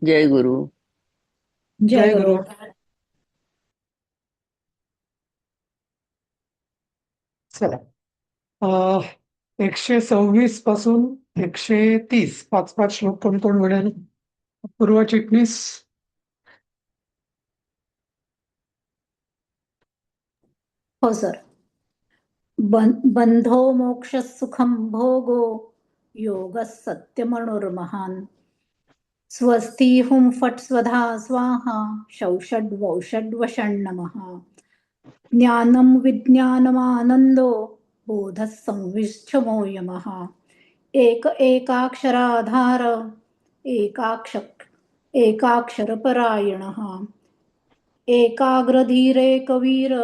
जय गुरु. जय जय गुरु. गुरु. चला. 126 पासून 130 पाच पाच श्लोक कोण कोण म्हणेल? पूर्व चिटणीस. हो सर. बंधो मोक्ष सुखम भोगो योगः सत्यमनुर्महान् स्वस्ति हुं फट् स्वधा स्वाहा शौषड्वौषड्वषण्णमः ज्ञानं विज्ञानमानन्दो बोधः संविष्ठमो यमः एक एकाक्षराधार एकाक्षरपरायणः एकाग्रधीरेकवीर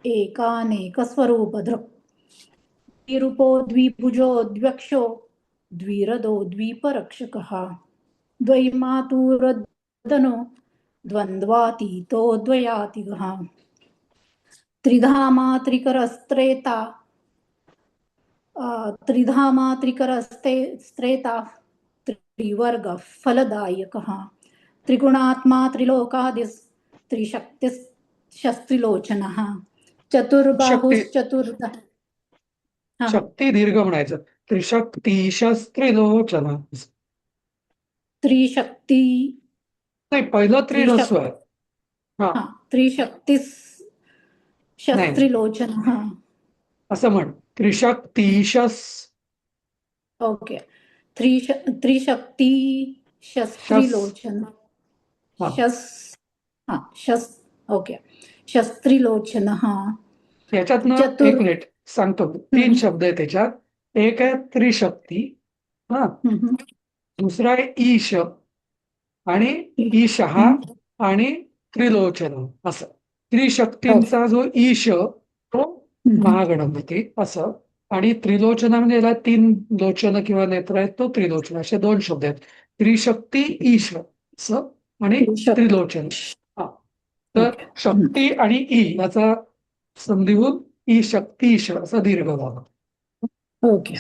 एकानेकस्वरूपधृक् द्विरूपो द्विभुजो द्व्यक्षो द्विरदो द्वीपरक्षकः द्वैमातुरदनो द्वन्द्वातीतो द्वयातिगः त्रिधामात्रिकरस्त्रेता त्रिधामात्रिकरस्त्रेता त्रिवर्गः फलदायकः त्रिगुणात्मा त्रिलोकादिस् त्रिशक्तिश्चस्त्रिलोचनः शक्ती चतुर्बाहुश्चतुर्धः. शक्ती दीर्घ म्हणायचं. त्रिशक्तिशस्त्रिलोचन. त्रिशक्ती नाही, पहिलं त्रिरस्व आहे. हा, हा त्रिशक्तिस नाही शस्त्रिलोचनः. असं म्हण. त्रिशक्तिशस. ओके. त्रिशक्ती शस्त्रिलोचन. हा. शस ओके. शस्त्रिलोचनः. याच्यातनं चतुर एक मिनिट सांगतो. 3 शब्द आहे त्याच्यात. एक आहे त्रिशक्ती, हा. दुसरा आहे ईश आणि ईशः आणि त्रिलोचन. असं त्रिशक्तींचा जो ईश तो महागणपती असं, आणि त्रिलोचना म्हणजे याला 3 लोचन किंवा नेत्र आहेत, तो त्रिलोचन. असे 2 शब्द आहेत. त्रिशक्ती ईश असं आणि त्रिलोचन. हा. तर शक्ती आणि ई याचा संधी होऊन ई शक्तीश असा दीर्घ झाला. ओके.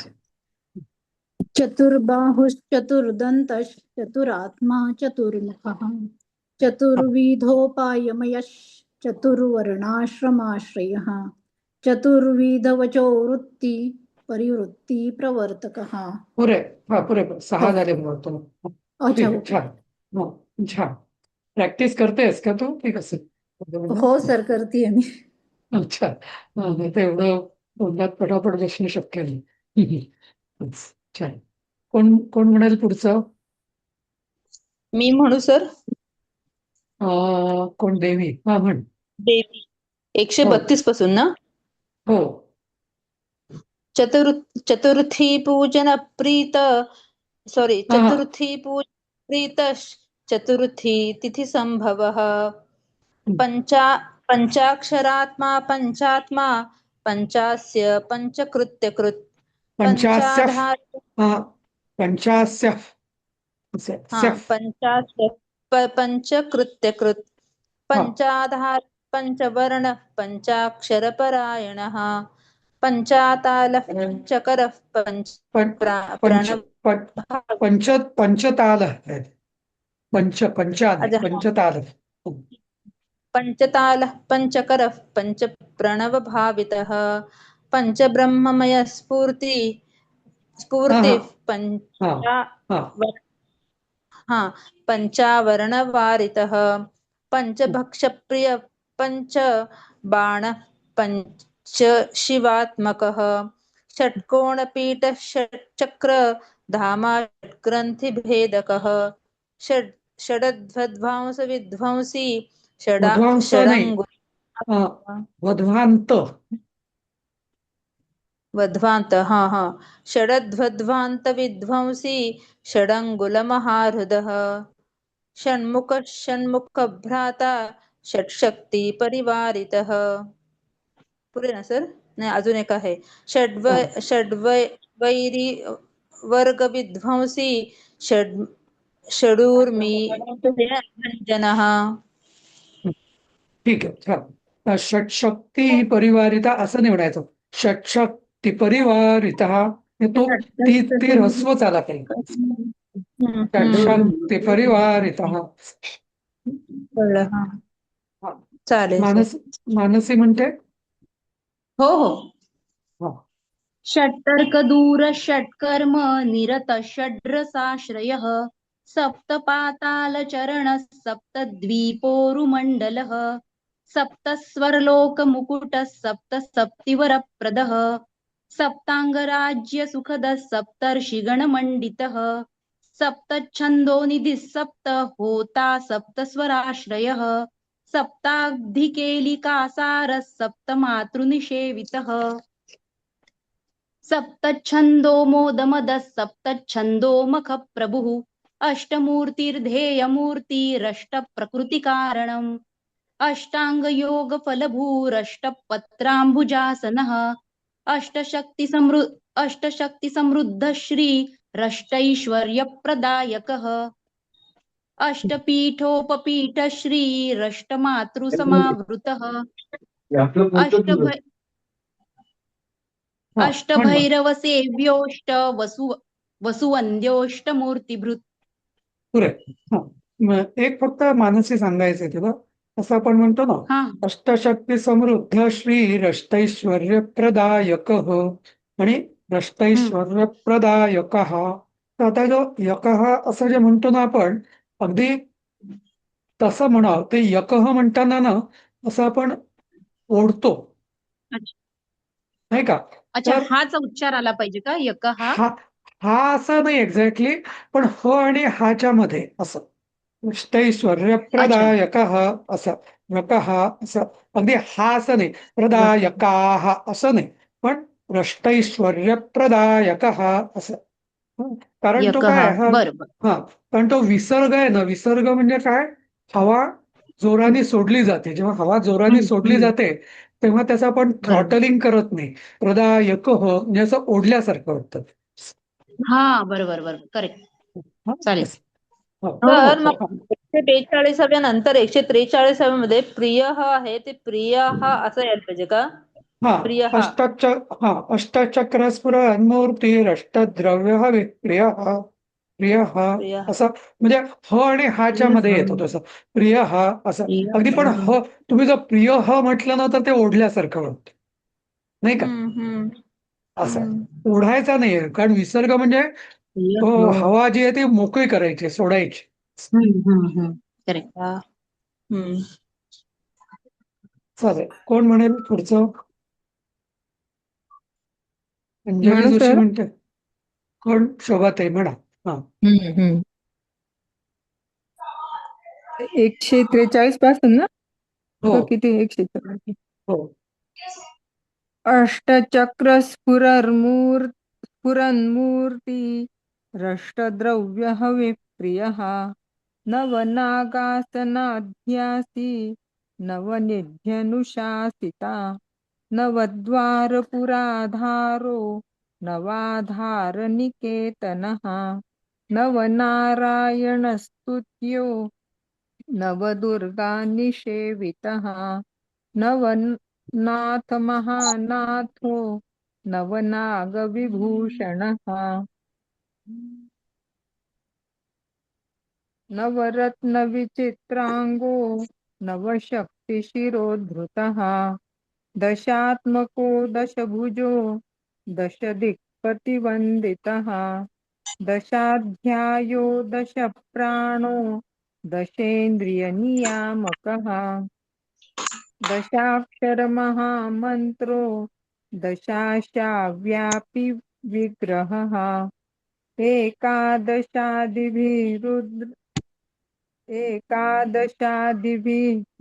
चतुर्बाहुश्चतुर्दन्तश्चतुरात्मा चतुर्मुखः चतुर्विधोपायमयश्चतुर्वर्णाश्रमाश्रयः चतुर्विधवचो वृत्ती परिवृत्ती प्रवर्तकः. पुरे. हा, पुरे 6 झाले म्हणतो. अच्छा. ठीक आहे, छान. हो, छान. प्रॅक्टिस करतेस का तू की कसं? हो सर, करते मी. अच्छा. नाही तर एवढं तोंडात पटापट बसणं शक्य नाही. छान. कोण कोण म्हणेल पुढचं? मी म्हणू सर? कोण? देवी. हा, म्हण. देवी. 132 पासून ना? हो. चतुर्थी पूजन प्रीत सॉरी हा, हा. चतुर्थी पूजन प्रीत चतुर्थी तिथी संभवः पंचाक्षरात्मा पंचात्मा पंचास्य पंचकृत्यकृत् पंचास्य. पंचाधार. हा, पंचास्य. हा, पंचास्य पंचकृत्यकृत् पंचाधार पंचवर्ण पंचाक्षरपरायणः पंचातालः पंचकरः पंच प्रणव पंच पंचताल आहेत. पंचाल पंचताल. पंचतालः पंचकरः पंचप्रणवभावितः पंचब्रह्ममय हा, हा, स्फूर्तिः हा, हा. पंचावरणवारितः पंचभक्षप्रिय पंचबाणः पंचशिवात्मकः षट्कोणपीठः षट्चक्र धामा षट्ग्रन्थिभेदकः षडध्वद्वांस विध्वंसी वध्वांस नाही, षडंगु वध्वांत. वध्वांत. हा हा. षडध्वद्वांत विध्वंसी षडंगुलमहाहृदः षण्मुख भ्राता षट्शक्ती परिवारितः. पुरे ना सर? नाही, अजून एक आहे. षड्वैरी वर्ग विध्वंसी षडूर्मी भंजनः. ठीक आहे, छान. षटशक्ती परिवारिता असं निवडायचं. षटशक्ती परिवारिता. तो ती ती ह्रस्वच आला पाहिजे. षट्शक्ती परिवारितः. कळलं हा. चालेल सर. मानसी म्हणते. हो हो. हा. षट्तर्क दूर षट्कर्म निरत षड्रसाश्रयः सप्तपातालचरण सप्तद्वीपोरुमण्डलः सप्तस्वरलोकमुकुटः सप्तसप्तिवरप्रदः सप्ताङ्गराज्यसुखदः सप्तर्षिगणमण्डितः सप्तच्छन्दोनिधिः सप्त होता सप्तस्वराश्रयः सप्ताब्धिकेलिकासारः सप्तमातृनिषेवितः सप्तच्छन्दो मोदमदः सप्तच्छन्दो मखप्रभुः अष्टमूर्तिर्ध्येयमूर्तिरष्टप्रकृतिकारणम् अष्टाङ्गयोगफलभूरष्टपत्राम्बुजासनः अष्टशक्तिसमृद्धः श्रीरष्टैश्वर्यप्रदायकः अष्टपीठोपपीठः श्रीरष्टमातृसमावृतः अष्टभै हा, अष्टभैरवसेव्योष्ट वसुवन्द्योष्टमूर्तिभृत्. पुरे. हा. एक फक्त मानसी सांगायचंय तुला. असं आपण म्हणतो ना, हा अष्टशक्ती समृद्ध श्री रष्टैश्वर्यप्रदायक आणि रष्टैश्वर्यप्रदायक. तर आता जो यकः असं जे म्हणतो ना आपण, अगदी तसं म्हणावं ते यकः म्हणताना ना असं आपण ओढतो, अच्छा नाही का. अच्छा, तर हाच उच्चार आला पाहिजे का यक हा? हा हा असं नाही एक्झॅक्टली, पण ह आणि हाच्या मध्ये असं अष्टैश्वर्यप्रदायकः असं, यकः असं. अगदी हा असं नाही, प्रदायकाः असं नाही, पण रष्टैश्वर्यप्रदायकः असं. कारण तो यक काय हा, हा, बरोबर. हा, कारण तो विसर्ग आहे ना. विसर्ग म्हणजे काय, हवा जोराने सोडली जाते. जेव्हा हवा जोराने सोडली जाते तेव्हा त्याचं आपण थ्रॉटलिंग करत नाही. प्रदायक म्हणजे असं ओढल्यासारखं वाटतं. हा बरोबर बरोबर, करेक्ट. हा, चालेल. असं. हो, तर हो, मग हो. 142व्या नंतर 143व्या मध्ये प्रिय आहे ते प्रिय असं यायला पाहिजे का? हा, प्रिय अष्टचक्र स्फुरन्मूर्ती अष्टद्रव्य प्रिय प्रिय प्रिय असं. म्हणजे ह आणि हाच्या मध्ये येतो तसं प्रिय असं. अगदी पण तुम्ही जर प्रिय म्हटलं ना तर ते ओढल्यासारखं वाटतं, नाही का. असं ओढायचा नाही, कारण विसर्ग म्हणजे हवा जी आहे ती मोकळी करायची, सोडायची. करेक्ट. चालेल. कोण म्हणेल पुढचं? अंजली म्हणू जोशी सर. म्हणते. कोण? शोभाताई म्हणा. हा. 143 पासून ना, हो किती 143? हो. अष्टचक्र स्फुरन्मूर्ती रष्टद्रव्य विप्रिय नवनागासनाध्यासी नवनिध्यनुशासिता नवद्वारपुराधारो नवाधारनिकेतनः नवनारायणस्तुत्यो नवदुर्गानिषेवितः नवनाथ महानाथो नवनागविभूषणः नवरत्नविचित्राङ्गो नवशक्तिशिरोद्धृतः दशात्मको दशभुजो दशदिक्पतिवन्दितः दशाध्यायो दशप्राणो दशेन्द्रियनियामकः दशाक्षरमहामन्त्रो दशाशाव्यापि विग्रहः एकादशादिभिः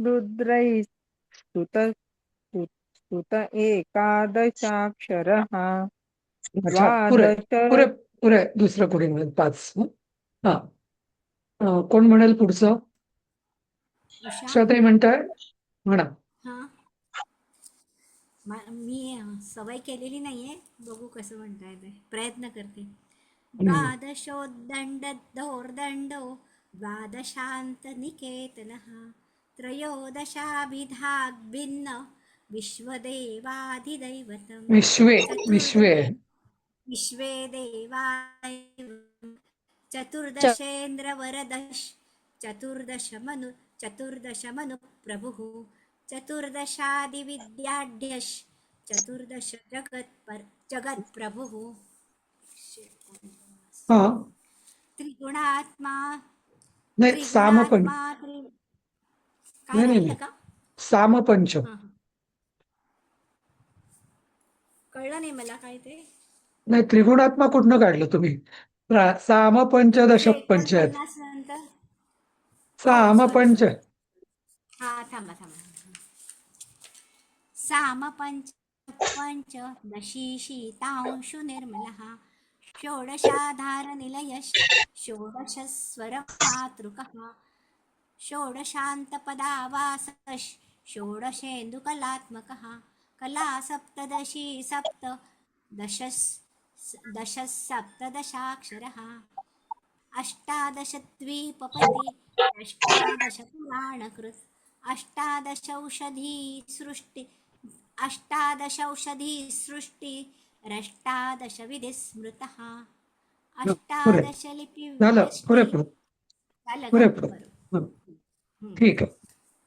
रुद्रैस्तुत एकादशाक्षरः अच्छा, पुरे पुरे द्वादश. पुरे. दुसरं कोणी म्हणेल? 5. हा. कोण म्हणेल पुढचं? उषा. उषाताई म्हणताय, म्हणा. हा, मी सवय केलेली नाहीये, बघू कसं म्हणताय ते, प्रयत्न करते. द्वादशोद्दण्डोर्दण्डो द्वादशान्तनिकेतनः त्रयोदशाभिधाग्भिन्न विश्वदेवाधिदैवतं विश्वे चतुर्दश विश्वे विश्वे देवा चतुर्दश मनु प्रभुः चतुर्दशादिविद्याढ्यश् चतुर्दश जगत् प्रभुः हा त्रिगुणात्मा नाही सामपंच काय नाही राहिलं नाही का? सामपंच हा, हा. कळलं नाही मला काय ते. नाही त्रिगुणात्मा कुठनं काढलं तुम्ही सामपंचदश पंच आहेत 49 नंतर. हो, सॉरी सामपंच सॉरी. हा, थांबा. सामपंचदशी शीतांशु निर्मलः षोडशाधारनिलयश् षोडशस्वरमातृकः षोडशान्तपदावासश् षोडशेन्दुकलात्मकः कला सप्तदशी सप्तदशाक्षरः अष्टादशद्वीपपति अष्टादशपुराणकृत् अष्टादशौषधी सृष्टि रष्टादशविधिः स्मृतः पुरे झालं अष्टादशलिपिव्यष्टि. पुरेपूर झालं का? पुरेपूर बरोबर. हं, ठीक आहे.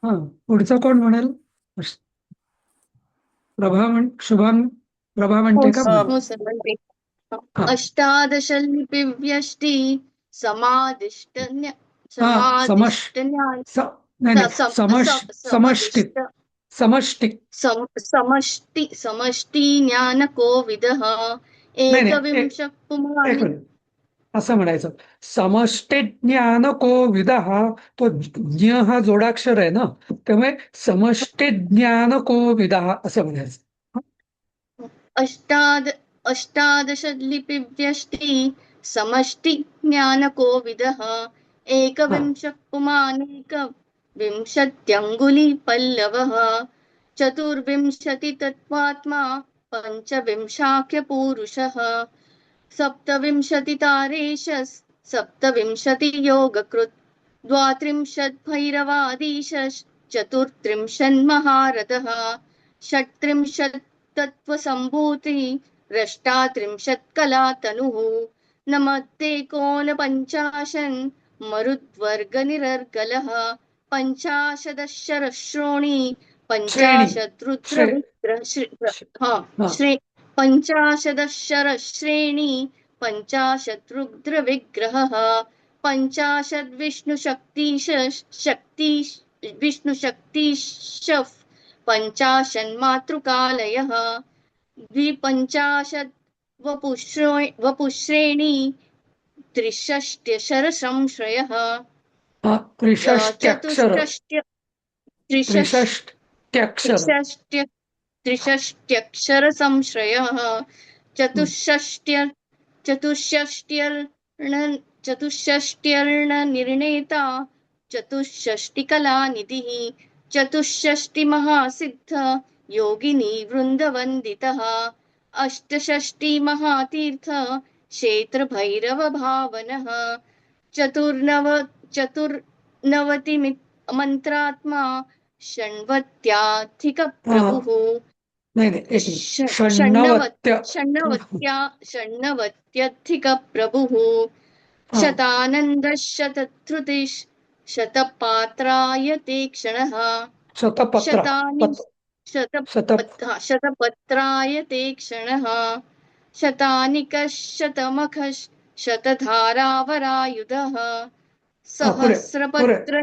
हा पुढचं कोण म्हणाल? प्रभा म्हणते का? हो सर म्हणते. हा. अष्टादशलिपिव्यष्टि समादिष्ट नाही समष्टि ज्ञानकोविदः एकविंश पुमान्. एक मिनिट. असं म्हणायचं समष्टि ज्ञान कोविदः. तो ज्ञ हा जोडाक्षर आहे ना, त्यामुळे समष्टि ज्ञान कोविदः असं म्हणायचं. अष्टादशलिपिव्यष्टि समष्टि ज्ञानकोविदः एकविंश पुमानेकविंशत्यङ्गुलीपल्लवः चतुर्विंशतितत्त्वात्मा पञ्चविंशाख्यपूरुषः सप्तविंशतितारेश सप्तविंशतियोगकृत् द्वात्रिंशद्भैरवादीश चतुर्त्रिंशन्महारथः षट्त्रिंशत्तत्त्वसम्भूतिः रष्टात्रिंशत्कलातनुः नमत्तेकोनपञ्चाशन् मरुद्वर्गनिरर्गलः पञ्चाशदक्षरश्रोणी पञ्चाशद्रुद्रविग्रहः पञ्चाशद्रुद्रविग्रहः विष्णुशक्तिशः पञ्चाशन्मातृकालयः द्विपञ्चाशद् वपुश्रेणी त्रिषष्ट्यक्षरसंश्रयः त्रिषष्ट्यक्षरसंश्रयः चतुष्षष्ट्यर्णनिर्णेता चतुष्षष्टिकलानिधिः चतुष्षष्टिमहासिद्ध योगिनी वृन्दवन्दितः अष्टषष्टिमहातीर्थ क्षेत्रभैरवभावनः चतुर्नवतिमन्त्रात्मा षण्वत्याधिकप्रभुः षण्णवत्यधिकप्रभुः शतानन्दशतधृतिः शतपात्रायते क्षणः शतानिकशतमखः शतधारावरायुधः सहस्रपत्र.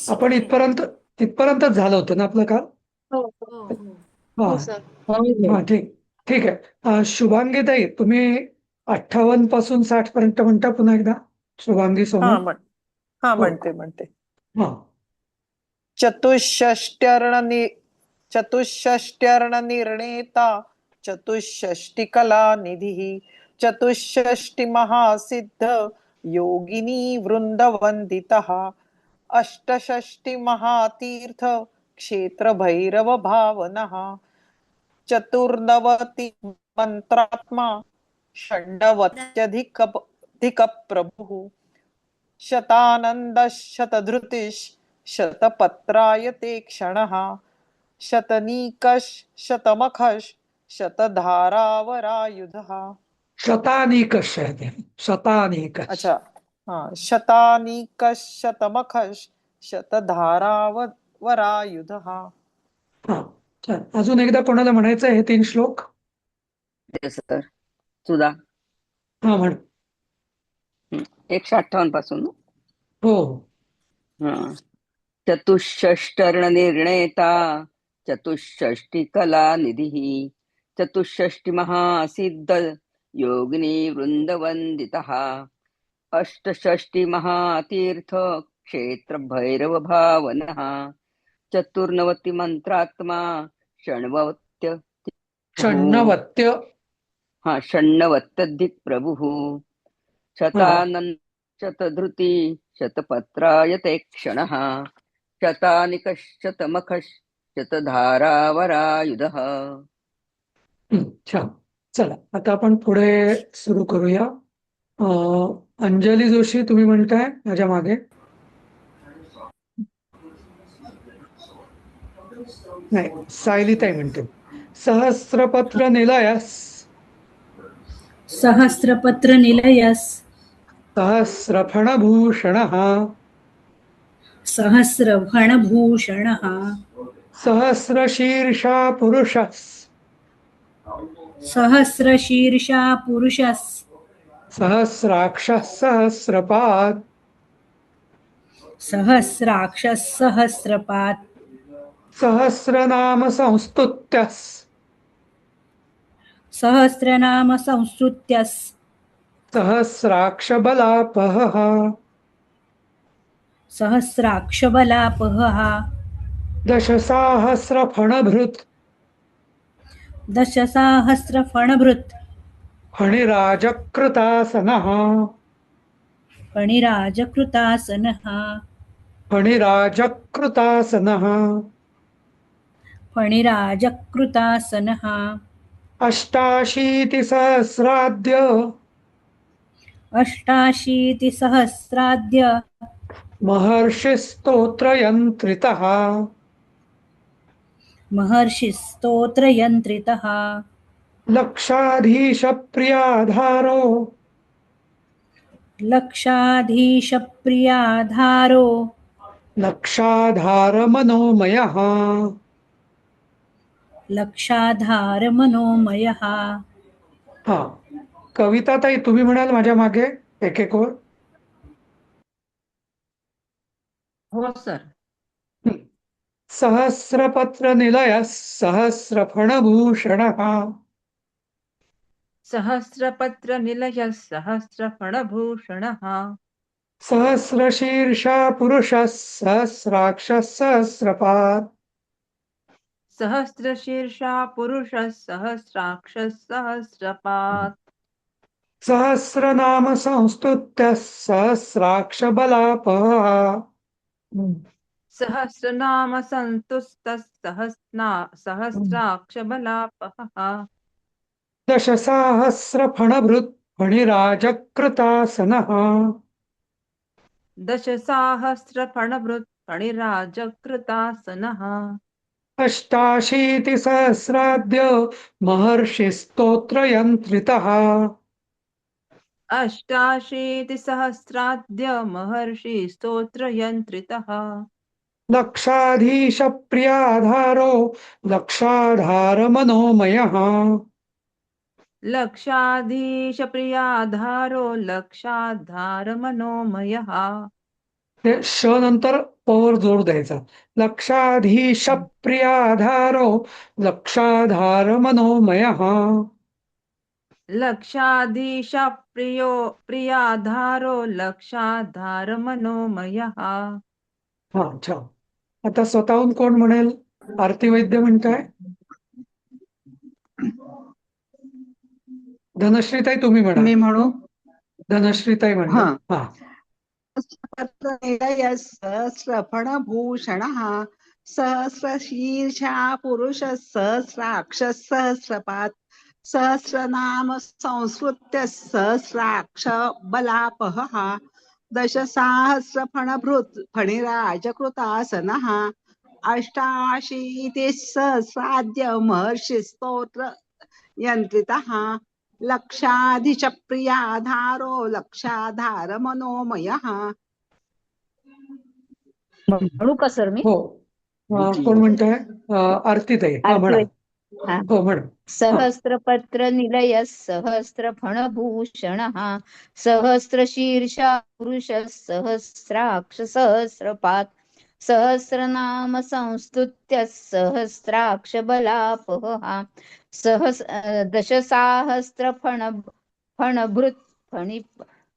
आपण इथपर्यंत झालं होतं ना आपलं काम. हो. हा ठीक आहे. शुभांगीताई, तुम्ही 58 पासून 60 पर्यंत म्हणता पुन्हा एकदा. शुभांगी सोमन. म्हणते. हा. चतुष्षष्ट्यर्णनिर्णेता चतुष्षष्टिकलानिधिः चतुष्षष्टिमहासिद्ध योगिनी वृन्दवन्दितः अष्टषष्टिमहातीर्थ क्षेत्रभैरवभावनः चतुर्नवतिमन्त्रात्मा षण्णवत्यधिकप्रभुः शतानन्दशतधृतिः शतपत्रायते क्षणः शतनीकः शतमखः शतधारावरायुधः शतानीकश आहे ते. शतानीकश. अच्छा हा शतानीकश शतमखश शतधारावरायुध हा. हा छान. अजून एकदा कोणाला म्हणायचं हे 3 श्लोक? सर सुधा हा म्हण. 158 पासून. हो. हा. चतुष्षष्टर्णनिर्णेता चतुष्षष्टिकला निधिः चतुष्षष्टिमहासिद्ध योगिनी वृन्दवन्दितः अष्टषष्टिमहातीर्थ क्षेत्र भैरव भावनः चतुर्नवतिमन्त्रात्मा षण्वत्य षण्णवत्य. हा षण्णवत्यधिक प्रभुः शतानन् शतधृती शतपत्रायते क्षणः शतानिकशतमखः शतधारावरायुधः. छान. चला आता आपण पुढे सुरू करूया. अंजली जोशी तुम्ही म्हणताय माझ्या मागे? नाही, सायलीताई म्हणते. सहस्रपत्र निलयस सहस्रपत्र निलयस सहस्रफणभूषणः सहस्रफणभूषणः सहस्रशीर्षा पुरुषः सहस्रशीर्षा पुरुषः सहस्राक्षः सहस्रपात् सहस्राक्षः सहस्रपात् सहस्रनाम संस्तुत्यः सहस्रनाम संस्तुत्यः सहस्राक्षबलापहः सहस्राक्षबलापहः दशसाहस्रफणभृत् दशसाहस्रफणभृत् फणिराजकृतासनः फणिराजकृतासनः फणिराजकृतासनः फणिराजकृतासनः अष्टाशीतिसहस्राद्य अष्टाशीतिसहस्राद्य महर्षिस्तोत्रयन्त्रितः महर्षिस्तोत्रयन्त्रितः लक्षाधीशप्रियाधारो लक्षाधीशप्रियाधारो लक्षाधारमनोमयः लक्षाधारमनोमयः. हा कविताताई तुम्ही म्हणाल माझ्या मागे एक एक ओळ? हो सर. सहस्रपत्र निलय सहस्रफणभूषणः सहस्रपत्र निलय सहस्रफणभूषणः सहस्रशीर्षा पुरुषः सहस्राक्षः सहस्रपात् सहस्रशीर्षा पुरुषः सहस्राक्षः सहस्रपात् सहस्रनाम संस्तुत्यः सहस्राक्षबलापः सहस्रनाम संतुस्तः सहस्राक्षबलापहः दशसाहस्रफणभृत् फणिराजकृतासनः दशसाहस्रफणभृत् फणिराजकृतासनः अष्टाशीतिसहस्राद्य महर्षिस्तोत्रयन्त्रितः अष्टाशीतिसहस्राद्य महर्षि स्तोत्रयन्त्रितः लक्षाधीशप्रियाधारो लक्षाधारमनोमयः लक्षाधीशप्रियाधारो लक्षाधारमनोमयः. ते श नंतर पवर जोर द्यायचा. लक्षाधीशप्रियाधारो लक्षाधारमनोमयः प्रियाधारो लक्षाधारमनोमयः. हा छान. आता स्वतःहून कोण म्हणेल? आरती वैद्य म्हणताय? धनश्रीताई तुम्ही म्हणा. मी म्हणू? धनश्रीताई म्हणा. हा सहस्रफणभूषणः सहस्रशीर्षा पुरुषः सहस्राक्षः सहस्रपात् सहस्रनाम संस्कृत्य सहस्राक्ष बलापहः दशसाहस्रफणभृत् फणिराजकृतासनः अष्टाशीतिसहस्राद्य महर्षिस्तोत्र यन्त्रितः लक्षाधीश प्रियाधारो लक्षाधार मनोमयः. म्हणू का सर मी? हो. कोण म्हणताय? आरतीताई. म्हणा. हा. हो म्हणा. सहस्रपत्र निलय सहस्र फणभूषण सहस्रशीर्षा पुरुष सहस्राक्ष सहस्रपात सहस्रनाम संस्तुत्य सहस्राक्ष बलापः दशसाहस्र फणभृत्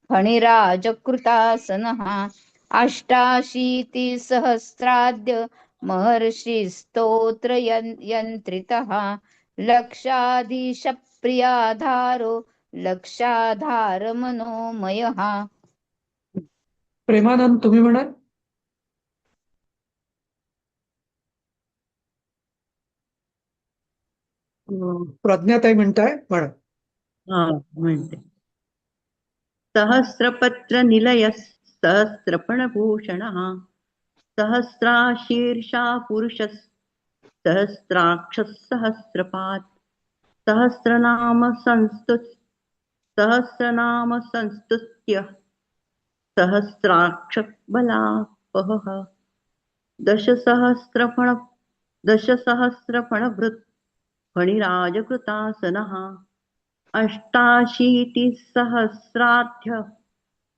फणिराजकृतासनः अष्टाशीति सहस्राद्य महर्षि स्तोत्र यंत्रितः लक्षाधीश प्रियाधारो लक्षाधार मनोमयः. प्रेमानंद तुम्ही म्हणाल? प्रज्ञाताई म्हणताय? म्हणा. म्हणते सहस्रपत्र निलय सहस्रफणभूषण सहस्राशीर्षा पुरुष सहस्राक्ष सहस्रपात सहस्रनाम संस्तुत्य सहस्राक्ष बलापः दशसहस्रफणभृत् फणिराजकृतासनः अष्टाशीतिसहस्राध्य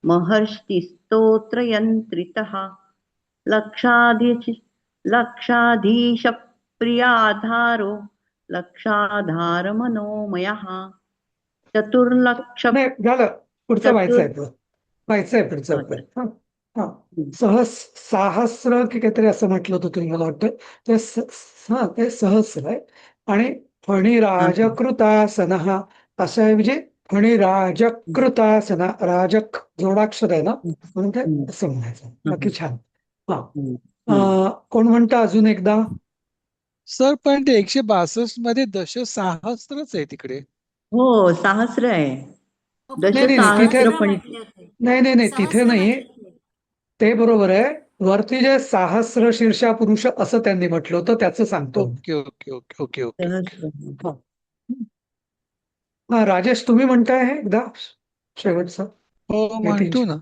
महर्षिस्तोत्रयन्त्रितः लक्षाधीश प्रियाधारो लक्षाधार मनोमयः चतुर्लक्ष. नाही झालं. पुढचं व्हायचंय पुढचं. सहस्र की काहीतरी असं म्हटलं होतं तुम्ही, मला वाटतं ते ते सहस्र आहे. आणि फणिराजकृतासन असं आहे, म्हणजे फणिराजकृतासन, राजक जोडाक्षर आहे ना, म्हणून ते असं म्हणायचं. बाकी छान. कोण म्हणतं अजून एकदा? सर पण ते 162 मध्ये दशसाहस्रच आहे तिकडे. हो, सहस्र आहे. नाही तिथे नाही. ते बरोबर आहे. वरती जे सहस्र शीर्षा पुरुष असं त्यांनी म्हटलं होतं, त्याचं सांगतो. ओके. राजेश तुम्ही म्हणताय हे एकदा शेवटचं? हो म्हणतो ना.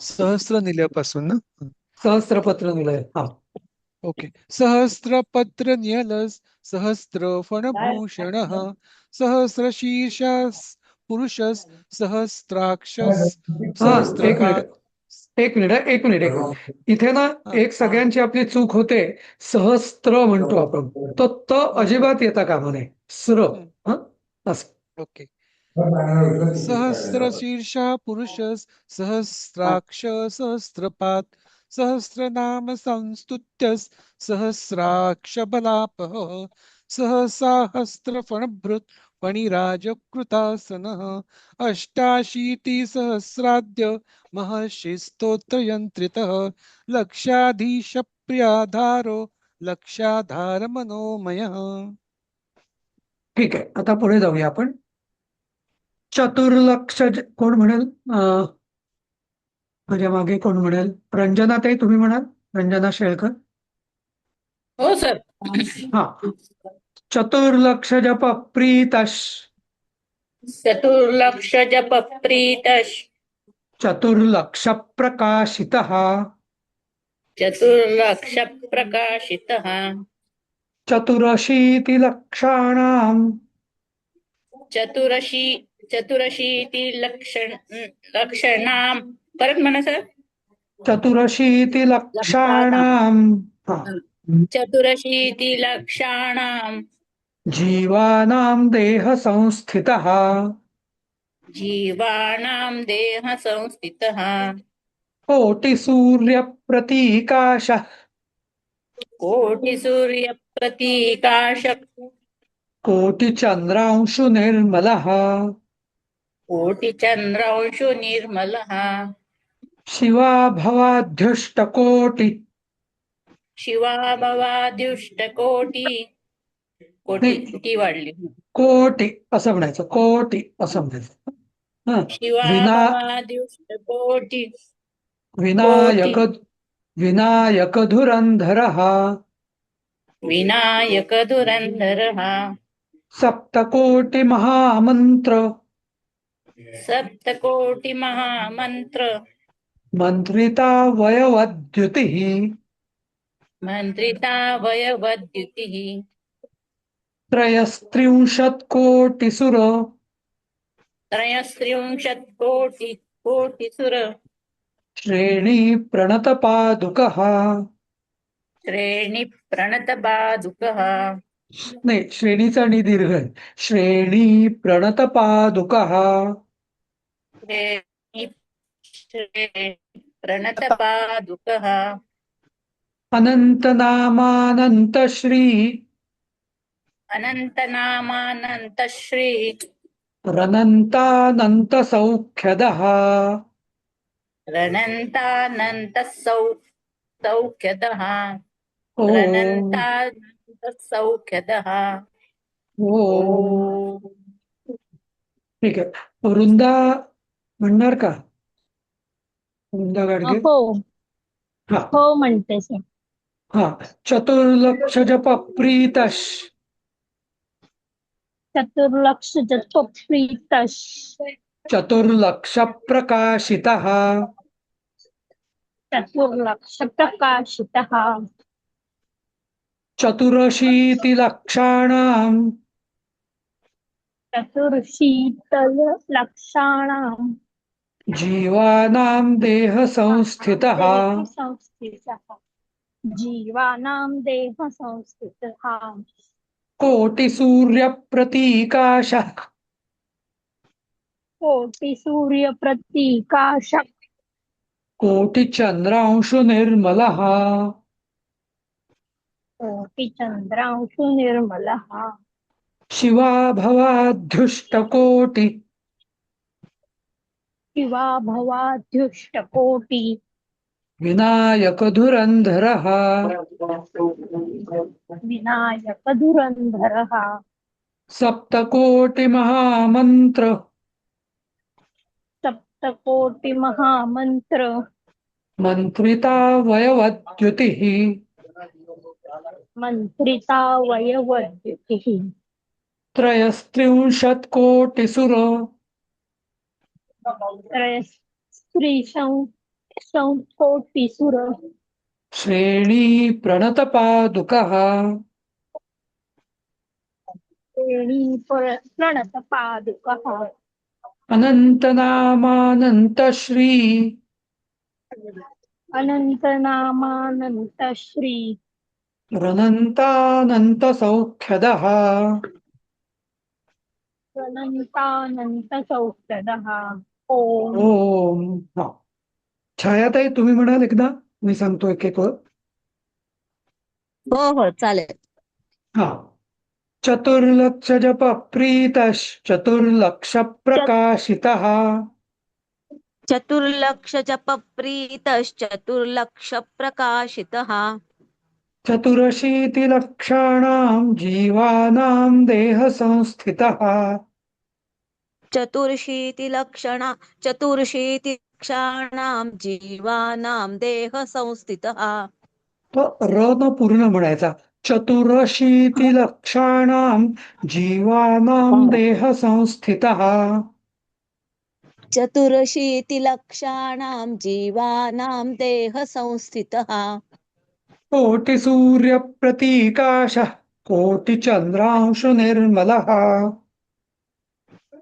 सहस्र निलयापासून ना. सहस्रपत्र निलय. ओके. सहस्रपत्र निलय सहस्र फणभूषण सहस्रशीर्षा पुरुष सहस्राक्ष सहस्रपात. एक मिनिट. इथे ना एक सगळ्यांची आपली चूक होते. सहस्त्र म्हणतो आपण, तो त अजिबात येता कामा नये. स्र. ओके. सहस्रशीर्षा पुरुष सहस्राक्ष सहस्रपात सहस्रनाम संस्तुत्य सहस्राक्ष बलापः सहस्रफणभृत् फणिराजकृतासनः अष्टाशीतिसहस्राद्य महर्षि स्तोत्रयंत्रितः लक्षाधीश प्रियाधारो लक्षाधार मनोमयः. ठीक आहे. आता पुढे जाऊया आपण. चतुर्लक्ष कोण म्हणेल? माझ्या मागे कोण म्हणेल? रंजनाताई तुम्ही म्हणाल? रंजना शेळकर. हो सर. चतुर्लक्ष जप प्रीतश. चतुर्लक्ष जप प्रीतश. चतुर्लक्ष प्रकाशितः. चतुर्लक्ष प्रकाशितः. चतुरशीति लक्षाणाम्. चतुरशीति लक्षणाम. परत म्हणा सर. चतुरशीति लक्षाणाम्. चतुरशीति लक्षाणाम. जीवानां देह संस्थितः. जीवानां देह संस्थितः. कोटिसूर्य प्रतीकाशः. कोटिसूर्य प्रतीकाशः. कोटिचंद्रांशु निर्मलः. कोटिचंद्रांशु निर्मलः. शिवाभवाद्युष्टकोटि. शिवाभवाद्युष्टकोटि. कोटी वाढली. कोटि असं म्हणायचं. कोटि असं म्हणायचं. शिवाभवाद्युष्टकोटि. विनायक धुरंधरः. विनायक धुरंधरः. सप्तकोटि महामंत्र सप्तकोटि महामंत्र मंत्रिता वयवद्युतिः मंत्रिता वयवद्युतिः त्रयस्त्रिंशत्कोटिसुर त्रयस्त्रिंशत्कोटिसुर श्रेणी प्रणतपादुकः श्रेणी प्रणतपादुकः नाही श्रेणीचा आणि दीर्घ आहे. श्रेणी प्रणतपादुकः श्रेणी प्रणतपादुकः अनन्तनामानन्तश्री अनन्तनामानन्तश्री रनन्तानन्तसौख्यदः रणन्तानन्तसौख्यदः ॐ रणन्तानन्तसौख्यदः ॐ ॐ ठीक आहे. वृंदा म्हणणार का? वृंदा गाडगे. हो हा हो म्हणते सर. हा चतुर्लक्ष जप प्रीतश चतुर्लक्ष जपप्रीतश चतुर्लक्ष प्रकाशितः चतुर्लक्ष प्रकाशितः चतुरशीतिलक्षाणां चतुर्शीतलक्षाणां जीवानां देहसंस्थितः संस्थितः जीवानां देह संस्थितः कोटिसूर्यप्रतीकाशः कोटिसूर्यप्रतीकाशः कोटिचन्द्रांशुनिर्मलः कोटिचन्द्रांशु निर्मलः शिवाभवाध्युष्टकोटि शिवा भवाध्युष्टकोटि विनायकधुरन्धरः विनायकधुरन्धरः सप्तकोटिमहामन्त्र सप्तकोटिमहामन्त्र मन्त्रिता वयवद्युतिः मन्त्रिता वयवद्युतिः त्रयस्त्रिंशत्कोटिसुर कोटिसुर श्रेणी प्रणतपादुकः प्रणतपादुकः अनन्तनामानन्तश्री अनन्तनामानन्तश्री रनन्तानन्तसौख्यदः अनन्तानन्तसौख्यदः ओम ओम. हा छायाताई तुम्ही म्हणाल एकदा, मी सांगतो एक एक वर. हो हो चालेल. हा चतुर्लक्ष जप प्रीतश चतुर्लक्ष प्रकाशितः चतुर्लक्ष जप प्रीतश्चतुर्लक्ष प्रकाशितः चतुरशीतिलक्षाणां जीवानां देहसंस्थितः चतुर्शीतिलक्षाणां जीवानां देह संस्थितः. तो र न पूर्ण म्हणायचा. चतुरशीतिलक्षाणां जीवानां देहसंस्थितः चतुरशीतिलक्षाणां जीवानां देह संस्थितः कोटिसूर्यप्रतीकाशः कोटिचन्द्रांशुनिर्मलः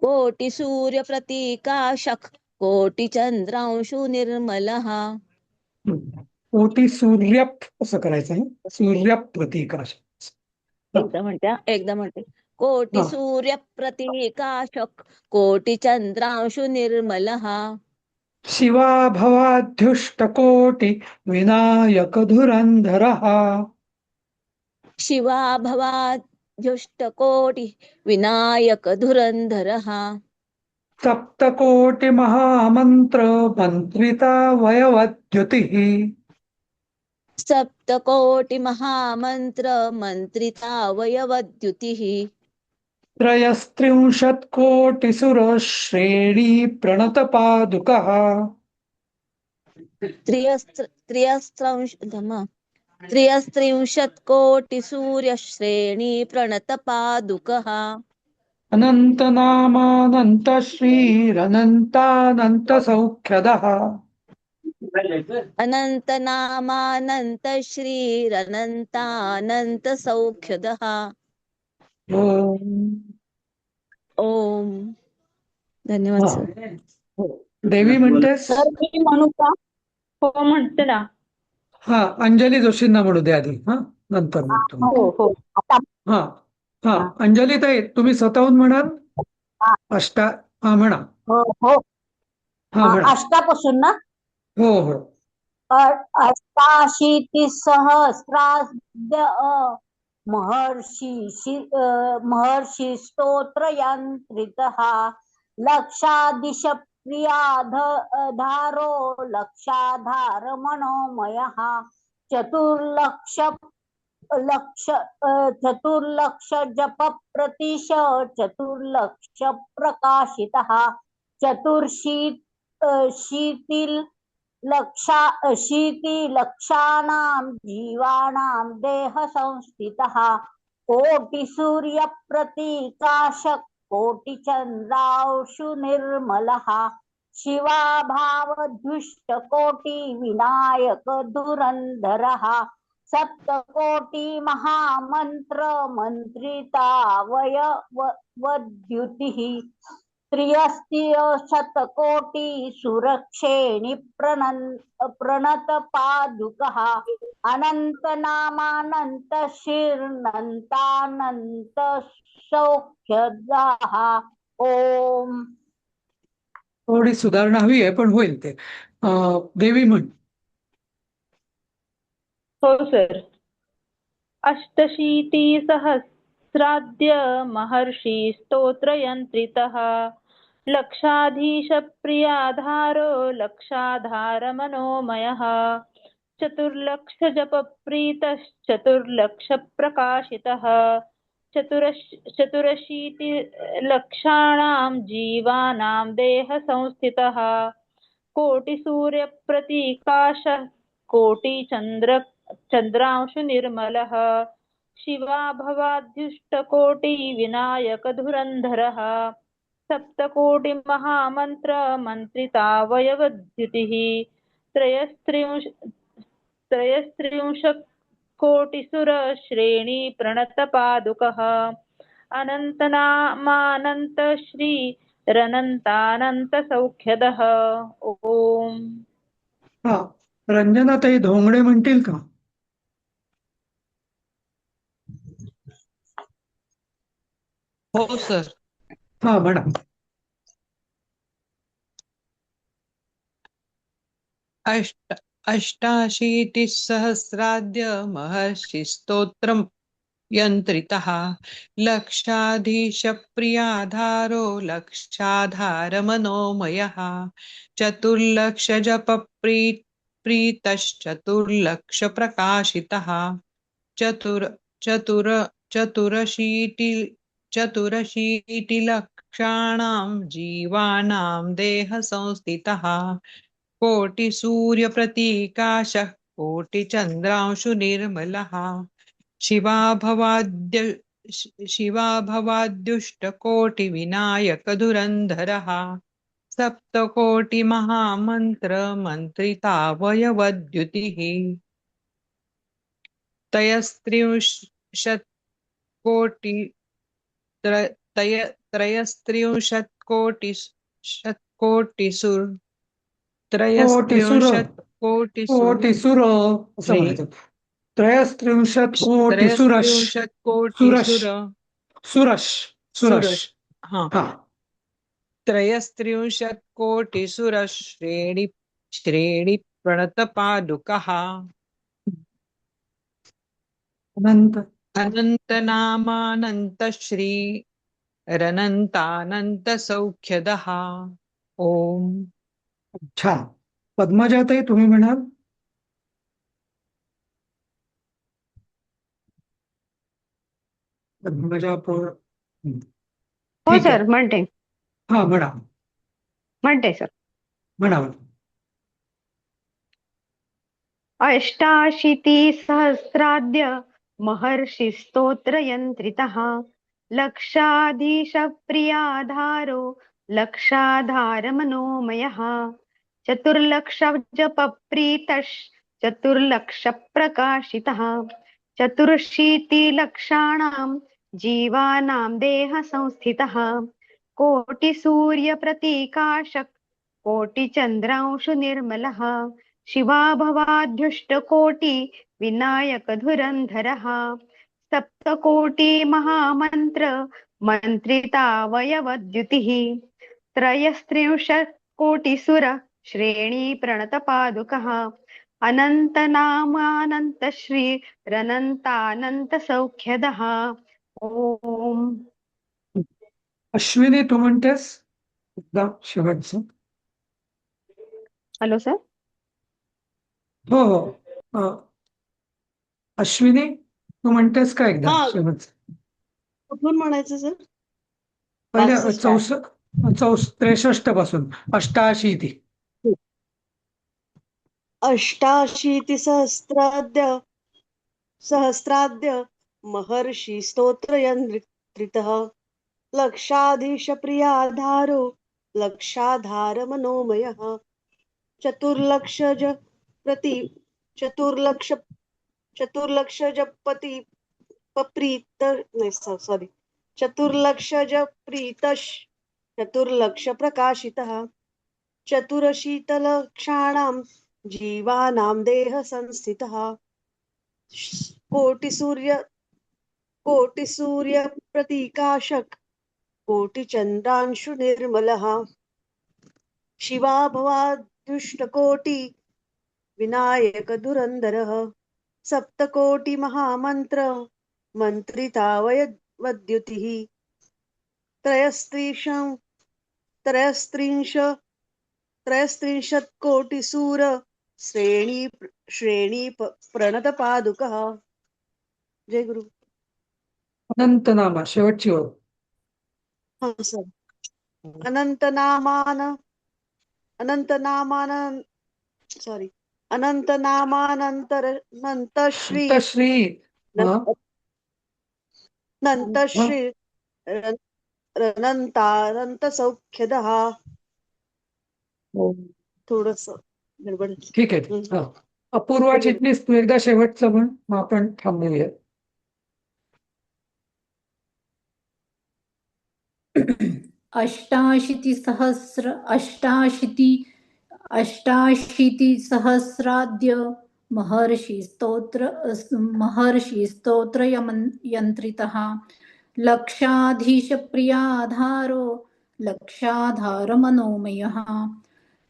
कोटिसूर्यप्रतीकाशः कोटिचन्द्रांशु निर्मलः. कोटिसूर्य असं करायचं आहे. सूर्यप्रतीकाश. एकदा म्हणते कोटिसूर्यप्रतीकाशः कोटिचन्द्रांशु निर्मलः शिवाभवाध्युष्टकोटि विनायकधुरन्धरः शिवा भवाध्युष्टकोटि विनायकधुरन्धरः सप्तकोटिमहामन्त्र मन्त्रिता वयवद्युतिः सप्तकोटिमहामन्त्र मन्त्रिता वयवद्युतिः त्रयस्त्रिंशत्कोटिसुर श्रेणी प्रणतपादुकः त्र्यस्त्रिंशत्कोटिसूर्यश्रेणी प्रणतपादुकः अनन्तनामानन्त श्रीरनन्तानन्त सौख्यदः अनन्तनामानन्त श्रीरनन्तानन्त सौख्यदः ओम धन्यवाद सर. देवी म्हणतेस? सर मी म्हणू का? हो म्हणते ना. हा, अंजली जोशींना म्हणू दे आधी. हा, नंतर म्हणतो. हो हो आता हा हा, अंजली ताई तुम्ही स्वतःहून म्हणाल? हा म्हणा. हो हो हा म्हणा. अष्टापासून ना. हो हो. अष्टाशीतिसहस्राब्द महर्षि स्तोत्रयन्त्रितः लक्षादिश प्रियाधारो लक्षाधार मनोमयः चतुर्लक्ष जप प्रतिश चतुर्लक्ष प्रकाशितः शीतिलक्षाणां जीवानां देह संस्थितः कोटिसूर्यप्रतीकाश कोटिचन्द्रांशु निर्मलः शिवाभावदुष्टकोटि विनायक धुरन्धरः सप्तकोटि महामन्त्र मन्त्रितावयवद्युतिः त्र्यस्त्रिंशत्कोटि सुरक्षेणि प्रणतपादुकः अनन्तनामानन्त शीर्नन्तानन्त सौख्यदाः ओम. थोडी सुधारणा हवी आहे पण होईल ते. देवी म्हण. हो सर. अष्टशीतिसहस्राद्य महर्षि स्तोत्रयन्त्रितः लक्षाधीश प्रियाधारो लक्षाधार मनोमयः चतुर्लक्ष जप प्रीतश्चतुर्लक्ष प्रकाशितः चतुरशीतिलक्षाणां जीवानां देह संस्थितः कोटिसूर्यप्रतीकाशः कोटिचन्द्रांशु निर्मलः शिवाभवाद्युष्टकोटि विनायक धुरन्धरः सप्तकोटि महामन्त्र मन्त्रितावयवद्युतिः त्रयस्त्रिंशत् कोटिसुर श्रेणी प्रणतपादुकः अनन्तनामानन्त श्री रनन्तानन्त सौख्यदः ओम. हा, रंजनाताई धोंगडे म्हणतील का? हो सर. हा म्हणा. अष्टाशीतिसहस्राद्य महर्षि स्तोत्रम् यन्त्रितः लक्षाधीश प्रियाधारो लक्षाधार मनोमयः चतुर्लक्ष जप प्रीतश्चतुर्लक्ष प्रकाशितः चतुरशीतिलक्षाणां जीवानां देह संस्थितः कोटिसूर्यप्रतीकाशः कोटिचन्द्रांशु निर्मलः शिवाभवाद्युष्टकोटि विनायक धुरन्धरः सप्तकोटि महामन्त्र मन्त्रितावयवद्युतिः त्रयस्त्रिंशत्कोटिसुर श्रेणी प्रणतपादुकः अनन्तनामानन्त श्री रनन्तानन्त सौख्यदः ओम. छान. पद्मजाताई तुम्ही म्हणाल? पद्मजा पोळ. हो सर म्हणते. हा म्हणा. म्हणते सर. म्हणा. अष्टाशीतिसहस्राद्य महर्षिस्तोत्रयन्त्रितः लक्षाधीशप्रियाधारो लक्षाधारमनोमयः चतुर्लक्षप्रीतश्चतुर्लक्षप्रकाशितः चतुरशीतिलक्षाणां जीवानां देहसंस्थितः कोटिसूर्यप्रतीकाशक् कोटिचन्द्रांशुनिर्मलः शिवाभवाद्युष्टकोटि विनायकधुरन्धरः सप्तकोटिमहामन्त्र मन्त्रितावयवद्युतिः त्रयस्त्रिंशत्कोटिसुर श्रेणीप्रणतपादुकः अनन्तनामानन्तश्रीरनन्तानन्तसौख्यदः ओम. अश्विनी तू म्हणतेस एकदा शेवटचं. Hello sir. हो हो अश्विनी तू म्हणतेस का एकदा शेवटचं. कुठून म्हणायचं सर? पहिले 63 पासून 88 सहस्राद्य महर्षि स्तोत्रयन्त्रितः लक्षाधीशप्रियाधारो लक्षाधार मनोमयः चतुर्लक्षप्रकाशितः चतुरशीतलक्षाणां जीवानां देहसंस्थितः कोटिसूर्यप्रतीकाशक् कोटिचन्द्रांशुनिर्मलः शिवाभवाद्युष्टकोटि विनायकधुरन्धरः सप्तकोटिमहामन्त्र मन्त्रितावयवद्युतिः त्रयस्त्रिंशत्कोटिसूर श्रेणी प्रणतपादुकः. जय गुरु. अनंतनामा शेवटची ओळ. हाँ सर. अनंतनामानंतश्री रनंतानंतसौख्यदः. थोडस गडबड. ठीक आहे. अपूर्वा चिटणीस तू एकदा शेवटचं म्हण मग आपण थांबूया. अष्टाशीतिसहस्राद्य महर्षि स्तोत्रयन्त्रितः लक्षाधीशप्रियाधारो लक्षाधारमनोमयः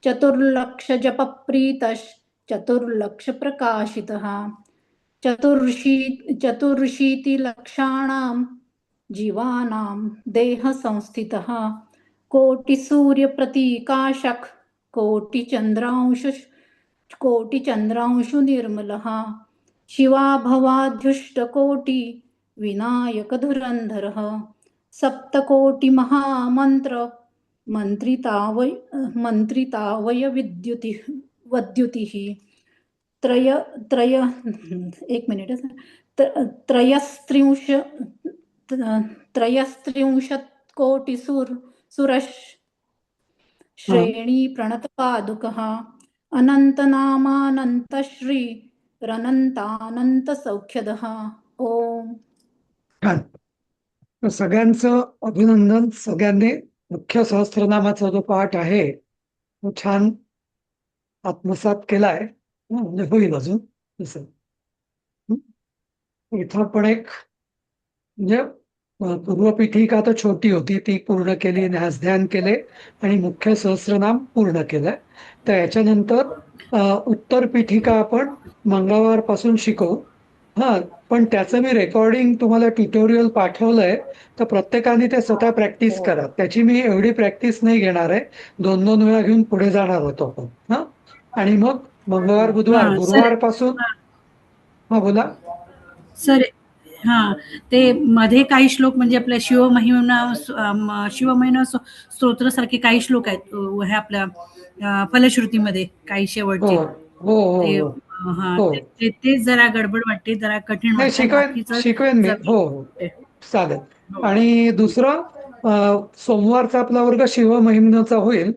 चतुर्लक्षजपप्रीतश्चतुर्लक्षप्रकाशितः चतुर्शीतिलक्षाणां जीवानां देहसंस्थितः कोटिसूर्यप्रतीकाशक् कोटिचन्द्रांशुनिर्मलः शिवाभवाद्युष्टकोटि विनायकधुरन्धरः सप्तकोटिमहामन्त्र मन्त्रितावयवद्युतिः त्रयस्त्रिंशत्कोटिसुर श्रेणी प्रणतपादुकः अनन्तनामानन्तश्री रनन्तानन्तसौख्यदः. ओम. सगळ्यांचं अभिनंदन. सगळ्यांनी मुख्य सहस्त्रनामाचा जो पाठ आहे तो छान आत्मसात केलाय. म्हणजे होईल अजून तसं. इथं पण एक म्हणजे पूर्वपीठिका तर छोटी होती ती पूर्ण केली, ध्यान केले आणि मुख्य सहस्त्रनाम पूर्ण केलंय. तर याच्यानंतर उत्तर पीठिका आपण मंगळवारपासून शिकवू. पण त्याचं मी रेकॉर्डिंग तुम्हाला ट्युटोरियल पाठवलंय तर प्रत्येकाने ते स्वतः प्रॅक्टिस करा. त्याची मी एवढी प्रॅक्टिस नाही घेणार आहे. 2-2 वेळा घेऊन पुढे जाणार होतो आपण. आणि मग मंगळवार बुधवार गुरुवारपासून बोला सर. ते मध्ये काही श्लोक म्हणजे आपल्या शिवमहिमा स्तोत्र सारखे काही श्लोक आहेत हे आपल्या फलश्रुतीमध्ये काही शेवटचे हा हो तेच जरा गडबड वाटते, जरा कठीण नाही वाटतं. बाकीचं शिकवेन मी जमेल. हो हो चालेल हो. आणि दुसरं सोमवारचा आपला वर्ग शिवमहिम्नाचा होईल